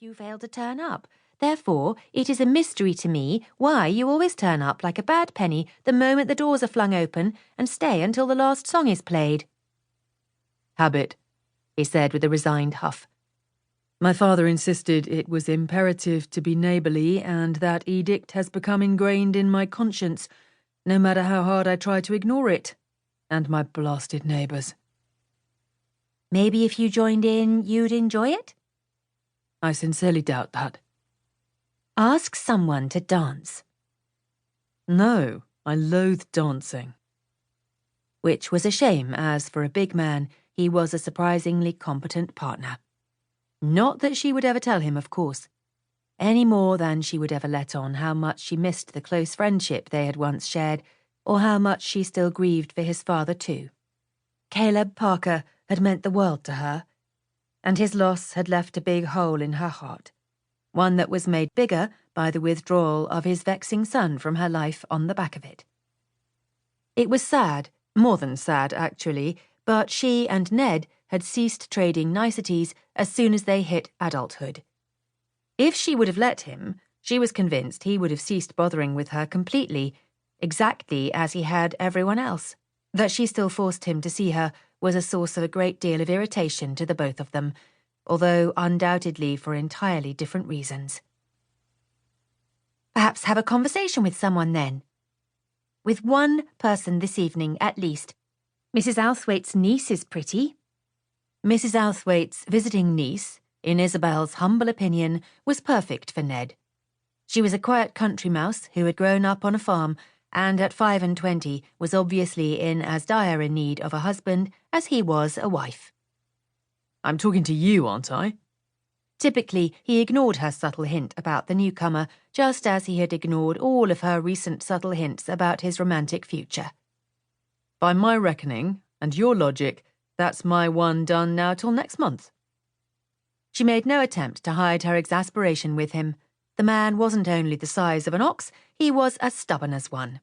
you fail to turn up. Therefore, it is a mystery to me why you always turn up like a bad penny the moment the doors are flung open and stay until the last song is played." "Habit," he said with a resigned huff. "My father insisted it was imperative to be neighbourly, and that edict has become ingrained in my conscience, no matter how hard I try to ignore it. And my blasted neighbours." "Maybe if you joined in, you'd enjoy it?" "I sincerely doubt that." "Ask someone to dance." "No, I loathe dancing." Which was a shame, as for a big man, he was a surprisingly competent partner. Not that she would ever tell him, of course, any more than she would ever let on how much she missed the close friendship they had once shared, or how much she still grieved for his father too. Caleb Parker had meant the world to her, and his loss had left a big hole in her heart, one that was made bigger by the withdrawal of his vexing son from her life on the back of it. It was sad, more than sad actually, but she and Ned had ceased trading niceties as soon as they hit adulthood. If she would have let him, she was convinced he would have ceased bothering with her completely, exactly as he had everyone else. That she still forced him to see her was a source of a great deal of irritation to the both of them, although undoubtedly for entirely different reasons. "Perhaps have a conversation with someone then." "With one person this evening, at least. Mrs. Outhwaite's niece is pretty." Mrs. Outhwaite's visiting niece, in Isobel's humble opinion, was perfect for Ned. She was a quiet country mouse who had grown up on a farm and at 25 was obviously in as dire a need of a husband as he was a wife. "I'm talking to you, aren't I?" Typically, he ignored her subtle hint about the newcomer, just as he had ignored all of her recent subtle hints about his romantic future. "By my reckoning, and your logic, that's my one done now till next month." She made no attempt to hide her exasperation with him. The man wasn't only the size of an ox, he was as stubborn as one.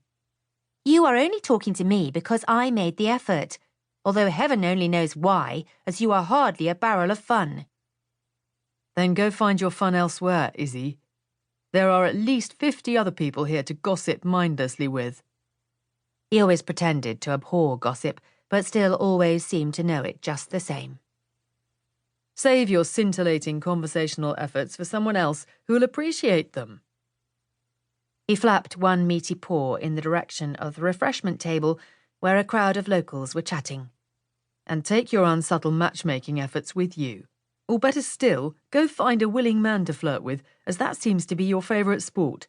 "You are only talking to me because I made the effort, although heaven only knows why, as you are hardly a barrel of fun." "Then go find your fun elsewhere, Izzy. There are at least 50 other people here to gossip mindlessly with." He always pretended to abhor gossip, but still always seemed to know it just the same. "Save your scintillating conversational efforts for someone else who'll appreciate them." He flapped one meaty paw in the direction of the refreshment table where a crowd of locals were chatting. "And take your unsubtle matchmaking efforts with you. Or better still, go find a willing man to flirt with, as that seems to be your favourite sport."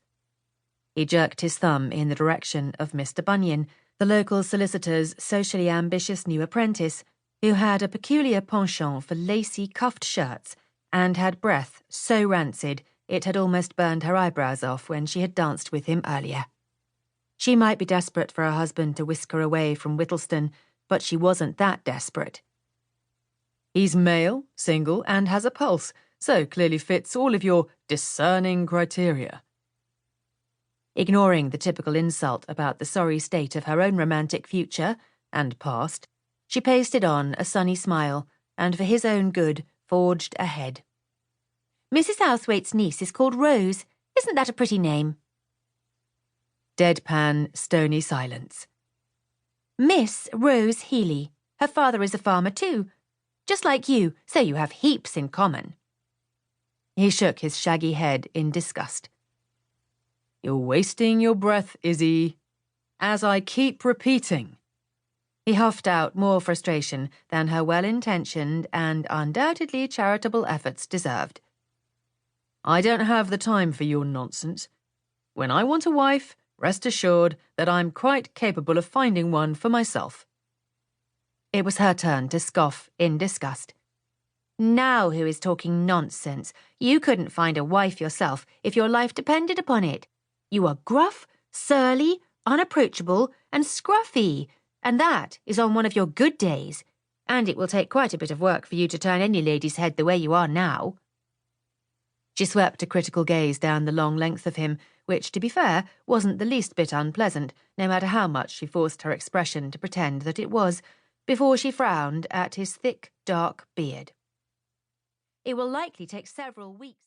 He jerked his thumb in the direction of Mr. Bunyan, the local solicitor's socially ambitious new apprentice, who had a peculiar penchant for lacy cuffed shirts and had breath so rancid it had almost burned her eyebrows off when she had danced with him earlier. She might be desperate for her husband to whisk her away from Whittleston, but she wasn't that desperate. "He's male, single, and has a pulse, so clearly fits all of your discerning criteria." Ignoring the typical insult about the sorry state of her own romantic future and past, she pasted on a sunny smile and for his own good forged ahead. "Mrs. Outhwaite's niece is called Rose. Isn't that a pretty name?" Deadpan, stony silence. "Miss Rose Healy. Her father is a farmer too. Just like you, so you have heaps in common." He shook his shaggy head in disgust. "You're wasting your breath, Izzy. As I keep repeating." He huffed out more frustration than her well-intentioned and undoubtedly charitable efforts deserved. "I don't have the time for your nonsense. When I want a wife, rest assured that I'm quite capable of finding one for myself." It was her turn to scoff in disgust. "Now who is talking nonsense? You couldn't find a wife yourself if your life depended upon it. You are gruff, surly, unapproachable, and scruffy, and that is on one of your good days, and it will take quite a bit of work for you to turn any lady's head the way you are now." She swept a critical gaze down the long length of him, which, to be fair, wasn't the least bit unpleasant, no matter how much she forced her expression to pretend that it was, before she frowned at his thick, dark beard. "It will likely take several weeks."